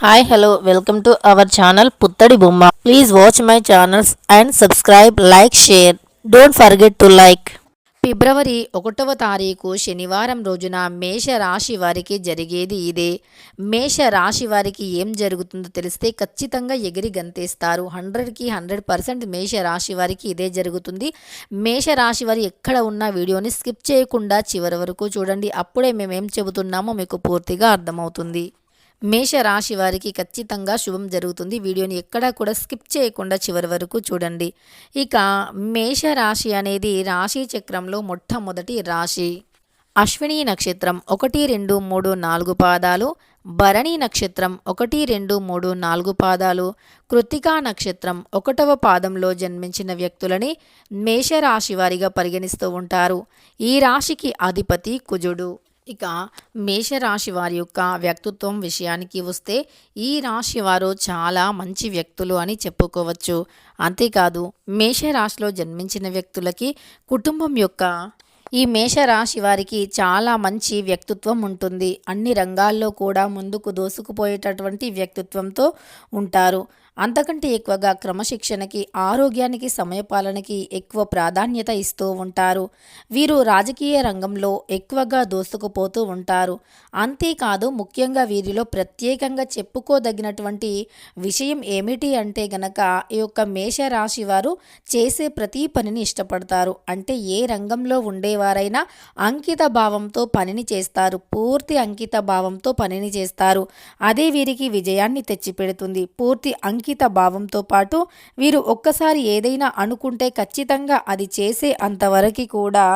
Hi hello welcome to our channel Puttadi Bomma. Please watch my channels and subscribe, like, share. Don't forget to like. February 1వ తారీఖు శనివారం రోజున మేష రాశి వారికి జరిగేది ఇదే. మేష రాశి వారికి ఏం జరుగుతుందో తెలిస్తే ఖచ్చితంగా ఎగిరి గంతేస్తారు. 100కి 100% మేష రాశి వారికి ఇదే జరుగుతుంది. మేష రాశి వారు ఎక్కడ ఉన్న వీడియోని స్కిప్ చేయకుండా చివరి వరకు చూడండి. అప్పుడే మేమేం చెబుతున్నామో మీకు పూర్తిగా అర్థమవుతుంది. మేష రాశి వారికి ఖచ్చితంగా శుభం జరుగుతుంది. వీడియోని ఎక్కడా కూడా స్కిప్ చేయకుండా చివరి వరకు చూడండి. ఇక మేష రాశి అనేది రాశి చక్రంలో మొట్టమొదటి రాశి. అశ్విని నక్షత్రం 1, 2, 3, 4 పాదాలు, భరణి నక్షత్రం 1, 2, 3, 4 పాదాలు, కృత్తికా నక్షత్రం 1వ పాదంలో జన్మించిన వ్యక్తులని మేషరాశి వారిగా పరిగణిస్తూ ఉంటారు. ఈ రాశికి అధిపతి కుజుడు. ఇక మేషరాశి వారి యొక్క వ్యక్తిత్వం విషయానికి వస్తే ఈ రాశి వారు చాలా మంచి వ్యక్తులు అని చెప్పుకోవచ్చు. అంతేకాదు మేషరాశిలో జన్మించిన వ్యక్తులకి కుటుంబం యొక్క ఈ మేషరాశి వారికి చాలా మంచి వ్యక్తిత్వం ఉంటుంది. అన్ని రంగాల్లో కూడా ముందుకు దూసుకుపోయేటటువంటి వ్యక్తిత్వంతో ఉంటారు. అంతకంటే ఎక్కువగా క్రమశిక్షణకి, ఆరోగ్యానికి, సమయపాలనకి ఎక్కువ ప్రాధాన్యత ఇస్తూ ఉంటారు. వీరు రాజకీయ రంగంలో ఎక్కువగా దూసుకుపోతూ ఉంటారు. అంతేకాదు ముఖ్యంగా వీరిలో ప్రత్యేకంగా చెప్పుకోదగినటువంటి విషయం ఏమిటి అంటే గనక ఈ యొక్క మేషరాశి వారు చేసే ప్రతి పనిని ఇష్టపడతారు. అంటే ఏ రంగంలో ఉండేవారైనా అంకిత భావంతో పనిని చేస్తారు. పూర్తి అంకిత భావంతో పనిని చేస్తారు. అదే వీరికి విజయాన్ని తెచ్చిపెడుతుంది. పూర్తి అంకిత భావంతో పాటు వీరు ఒక్కసారి ఏదైనా అనుకుంటే ఖచ్చితంగా అది చేసే అంతవరకు కూడా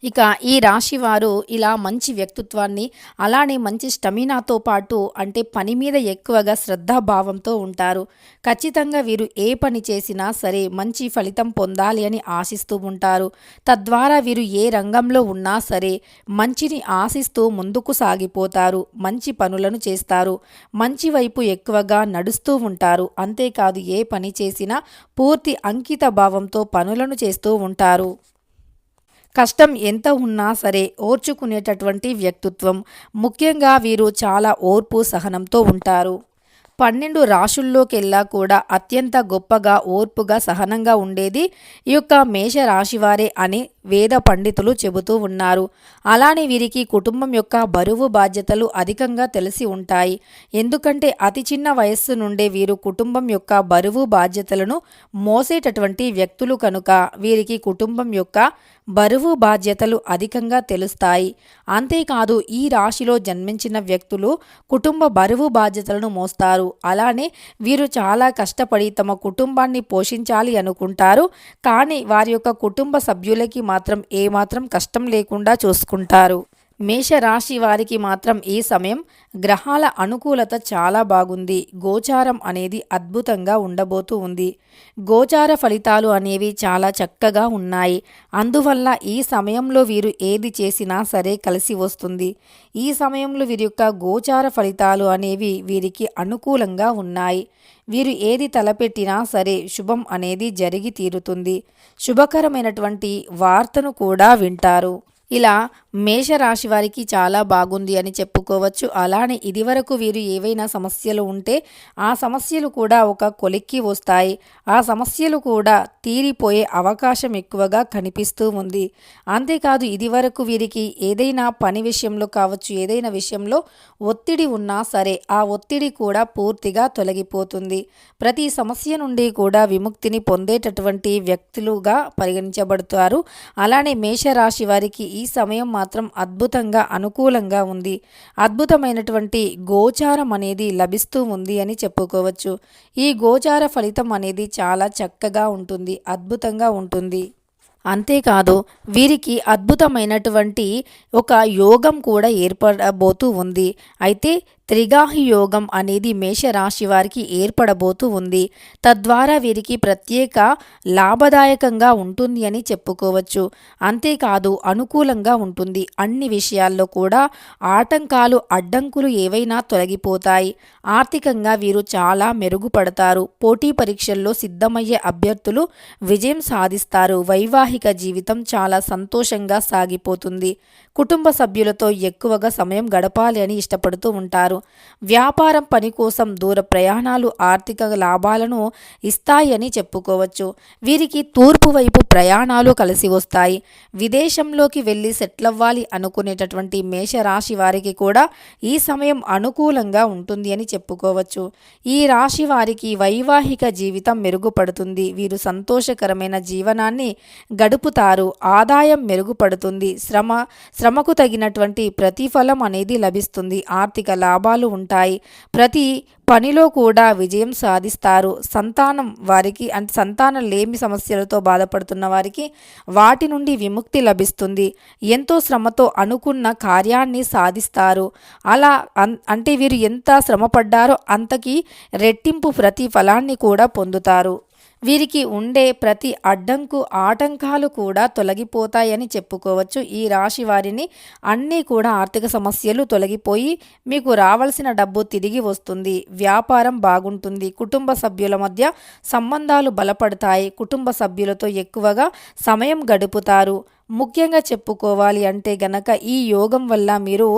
ఇక ఈ రాశి వారు ఇలా మంచి వ్యక్తిత్వాన్ని, అలానే మంచి స్టమినాతో పాటు అంటే పని మీద ఎక్కువగా శ్రద్ధాభావంతో ఉంటారు. ఖచ్చితంగా వీరు ఏ పని చేసినా సరే మంచి ఫలితం పొందాలి అని ఆశిస్తూ ఉంటారు. తద్వారా వీరు ఏ రంగంలో ఉన్నా సరే మంచిని ఆశిస్తూ ముందుకు సాగిపోతారు. మంచి పనులను చేస్తారు. మంచి వైపు ఎక్కువగా నడుస్తూ ఉంటారు. అంతేకాదు ఏ పని చేసినా పూర్తి అంకిత భావంతో పనులను చేస్తూ ఉంటారు. కష్టం ఎంత ఉన్నా సరే ఓర్చుకునేటటువంటి వ్యక్తిత్వం. ముఖ్యంగా వీరు చాలా ఓర్పు, సహనంతో ఉంటారు. 12 రాశుల్లోకెల్లా కూడా అత్యంత గొప్పగా, ఓర్పుగా, సహనంగా ఉండేది ఈ యొక్క మేషరాశివారే అని వేద పండితులు చెబుతూ ఉన్నారు. అలానే వీరికి కుటుంబం యొక్క బరువు బాధ్యతలు అధికంగా తెలిసి ఉంటాయి. ఎందుకంటే అతి చిన్న వయస్సు నుండే వీరు కుటుంబం యొక్క బరువు బాధ్యతలను మోసేటటువంటి వ్యక్తులు కనుక వీరికి కుటుంబం యొక్క బరువు బాధ్యతలు అధికంగా తెలుస్తాయి. అంతేకాదు ఈ రాశిలో జన్మించిన వ్యక్తులు కుటుంబ బరువు బాధ్యతలను మోస్తారు. అలానే వీరు చాలా కష్టపడి తమ కుటుంబాన్ని పోషించాలి అనుకుంటారు. కానీ వారి యొక్క కుటుంబ సభ్యులకి మాత్రం ఏమాత్రం కష్టం లేకుండా చూసుకుంటారు. మేషరాశి వారికి మాత్రం ఈ సమయం గ్రహాల అనుకూలత చాలా బాగుంది. గోచారం అనేది అద్భుతంగా ఉండబోతూ ఉంది. గోచార ఫలితాలు అనేవి చాలా చక్కగా ఉన్నాయి. అందువల్ల ఈ సమయంలో వీరు ఏది చేసినా సరే కలిసి వస్తుంది. ఈ సమయంలో వీరి యొక్క గోచార ఫలితాలు అనేవి వీరికి అనుకూలంగా ఉన్నాయి. వీరు ఏది తలపెట్టినా సరే శుభం అనేది జరిగి తీరుతుంది. శుభకరమైనటువంటి వార్తను కూడా వింటారు. ఇలా మేషరాశి వారికి చాలా బాగుంది అని చెప్పుకోవచ్చు. అలానే ఇదివరకు వీరు ఏవైనా సమస్యలు ఉంటే ఆ సమస్యలు కూడా ఒక కొలిక్కి వస్తాయి. ఆ సమస్యలు కూడా తీరిపోయే అవకాశం ఎక్కువగా కనిపిస్తూ ఉంది. అంతేకాదు ఇదివరకు వీరికి ఏదైనా పని విషయంలో కావచ్చు, ఏదైనా విషయంలో ఒత్తిడి ఉన్నా సరే ఆ ఒత్తిడి కూడా పూర్తిగా తొలగిపోతుంది. ప్రతి సమస్య నుండి కూడా విముక్తిని పొందేటటువంటి వ్యక్తులుగా పరిగణించబడతారు. అలానే మేషరాశి వారికి ఈ సమయం మాత్రం అద్భుతంగా అనుకూలంగా ఉంది. అద్భుతమైనటువంటి గోచారం అనేది లభిస్తూ ఉంది అని చెప్పుకోవచ్చు. ఈ గోచార ఫలితం అనేది చాలా చక్కగా ఉంటుంది, అద్భుతంగా ఉంటుంది. అంతేకాదు వీరికి అద్భుతమైనటువంటి ఒక యోగం కూడా ఏర్పడబోతూ ఉంది. అయితే త్రిగాహి యోగం అనేది మేషరాశి వారికి ఏర్పడబోతూ ఉంది. తద్వారా వీరికి ప్రత్యేక లాభదాయకంగా ఉంటుంది అని చెప్పుకోవచ్చు. అంతేకాదు అనుకూలంగా ఉంటుంది. అన్ని విషయాల్లో కూడా ఆటంకాలు, అడ్డంకులు ఏవైనా తొలగిపోతాయి. ఆర్థికంగా వీరు చాలా మెరుగుపడతారు. పోటీ పరీక్షల్లో సిద్ధమయ్యే అభ్యర్థులు విజయం సాధిస్తారు. వైవాహిక జీవితం చాలా సంతోషంగా సాగిపోతుంది. కుటుంబ సభ్యులతో ఎక్కువగా సమయం గడపాలి అని ఇష్టపడుతూ ఉంటారు. వ్యాపారం పని కోసం దూర ప్రయాణాలు ఆర్థిక లాభాలను ఇస్తాయి అని చెప్పుకోవచ్చు. వీరికి తూర్పు వైపు ప్రయాణాలు కలిసి వస్తాయి. విదేశంలోకి వెళ్ళి సెటిల్ అవ్వాలి అనుకునేటటువంటి మేషరాశి వారికి కూడా ఈ సమయం అనుకూలంగా ఉంటుంది అని చెప్పుకోవచ్చు. ఈ రాశి వారికి వైవాహిక జీవితం మెరుగుపడుతుంది. వీరు సంతోషకరమైన జీవనాన్ని గడుపుతారు. ఆదాయం మెరుగుపడుతుంది. శ్రమకు తగినటువంటి ప్రతిఫలం అనేది లభిస్తుంది. ఆర్థిక లాభాలు ఉంటాయి. ప్రతి పనిలో కూడా విజయం సాధిస్తారు. సంతానం వారికి అంటే సంతానం లేమి సమస్యలతో బాధపడుతున్న వారికి వాటి నుండి విముక్తి లభిస్తుంది. ఎంతో శ్రమతో అనుకున్న కార్యాన్ని సాధిస్తారు. అలా అంటే వీరు ఎంత శ్రమపడ్డారో అంతకి రెట్టింపు ప్రతిఫలాన్ని కూడా పొందుతారు. వీరికి ఉండే ప్రతి ఆటంకాలు కూడా తొలగిపోతాయని చెప్పుకోవచ్చు. ఈ రాశి వారిని అన్నీ కూడా ఆర్థిక సమస్యలు తొలగిపోయి మీకు రావాల్సిన డబ్బు తిరిగి వస్తుంది. వ్యాపారం బాగుంటుంది. కుటుంబ సభ్యుల మధ్య సంబంధాలు బలపడతాయి. కుటుంబ సభ్యులతో ఎక్కువగా సమయం గడుపుతారు. ముఖ్యంగా చెప్పుకోవాలి అంటే గనక ఈ యోగం వల్ల మీరు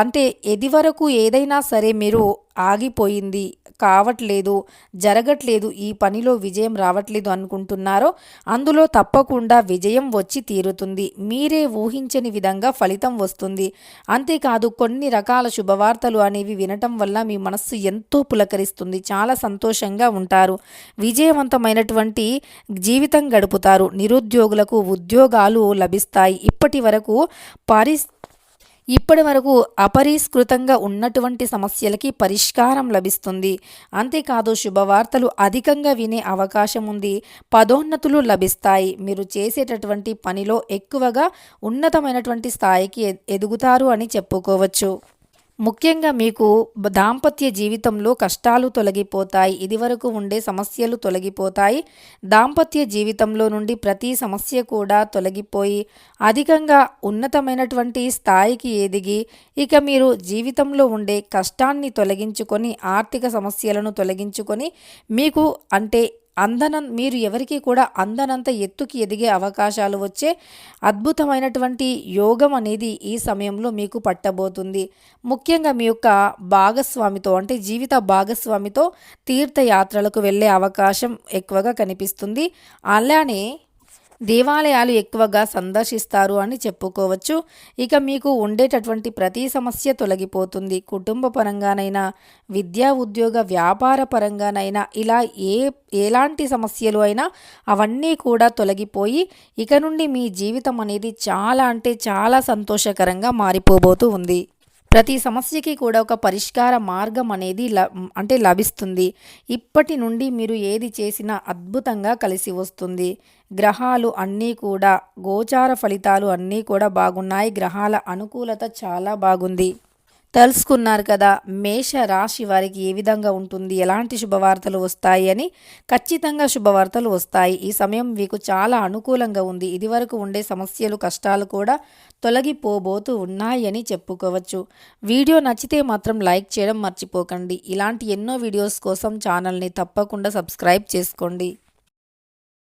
అంటే ఇదివరకు ఏదైనా సరే మీరు ఆగిపోయింది, కావట్లేదు, జరగట్లేదు, ఈ పనిలో విజయం రావట్లేదు అనుకుంటున్నారో అందులో తప్పకుండా విజయం వచ్చి తీరుతుంది. మీరే ఊహించని విధంగా ఫలితం వస్తుంది. అంతేకాదు కొన్ని రకాల శుభవార్తలు అనేవి వినటం వల్ల మీ మనస్సు ఎంతో పులకరిస్తుంది. చాలా సంతోషంగా ఉంటారు. విజయవంతమైనటువంటి జీవితం గడుపుతారు. నిరుద్యోగులకు ఉద్యోగాలు లభిస్తాయి. ఇప్పటి వరకు అపరిష్కృతంగా ఉన్నటువంటి సమస్యలకి పరిష్కారం లభిస్తుంది. అంతేకాదు శుభవార్తలు అధికంగా వినే అవకాశం ఉంది. పదోన్నతులు లభిస్తాయి. మీరు చేసేటటువంటి పనిలో ఎక్కువగా ఉన్నతమైనటువంటి స్థాయికి ఎదుగుతారు అని చెప్పుకోవచ్చు. ముఖ్యంగా మీకు దాంపత్య జీవితంలో కష్టాలు తొలగిపోతాయి. ఇదివరకు ఉండే సమస్యలు తొలగిపోతాయి. దాంపత్య జీవితంలో నుండి ప్రతి సమస్య కూడా తొలగిపోయి అధికంగా ఉన్నతమైనటువంటి స్థాయికి ఎదిగి ఇక మీరు జీవితంలో ఉండే కష్టాన్ని తొలగించుకొని ఆర్థిక సమస్యలను తొలగించుకొని మీకు అంటే మీరు ఎవరికి కూడా అందనంత ఎత్తుకి ఎదిగే అవకాశాలు వచ్చే అద్భుతమైనటువంటి యోగం అనేది ఈ సమయంలో మీకు పట్టబోతుంది. ముఖ్యంగా మీ యొక్క భాగస్వామితో అంటే జీవిత భాగస్వామితో తీర్థయాత్రలకు వెళ్ళే అవకాశం ఎక్కువగా కనిపిస్తుంది. అలానే దేవాలయాలు ఎక్కువగా సందర్శిస్తారు అని చెప్పుకోవచ్చు. ఇక మీకు ఉండేటటువంటి ప్రతి సమస్య తొలగిపోతుంది. కుటుంబ పరంగానైనా, విద్యా ఉద్యోగ వ్యాపార పరంగానైనా ఇలా ఎలాంటి సమస్యలు అయినా అవన్నీ కూడా తొలగిపోయి ఇక నుండి మీ జీవితం అనేది చాలా అంటే చాలా సంతోషకరంగా మారిపోబోతూ ఉంది. ప్రతి సమస్యకి కూడా ఒక పరిష్కార మార్గం అనేది లభిస్తుంది. ఇప్పటి నుండి మీరు ఏది చేసినా అద్భుతంగా కలిసి వస్తుంది. గ్రహాలు అన్నీ కూడా గోచార ఫలితాలు అన్నీ కూడా బాగున్నాయి. గ్రహాల అనుకూలత చాలా బాగుంది. తెలుసుకున్నారు కదా మేష రాశి వారికి ఏ విధంగా ఉంటుంది, ఎలాంటి శుభవార్తలు వస్తాయి అని. ఖచ్చితంగా శుభవార్తలు వస్తాయి. ఈ సమయం మీకు చాలా అనుకూలంగా ఉంది. ఇదివరకు ఉండే సమస్యలు కష్టాలు కూడా తొలగిపోబోతూ ఉన్నాయి అని చెప్పుకోవచ్చు. వీడియో నచ్చితే మాత్రం లైక్ చేయడం మర్చిపోకండి. ఇలాంటి ఎన్నో వీడియోస్ కోసం ఛానల్ని తప్పకుండా సబ్స్క్రైబ్ చేసుకోండి.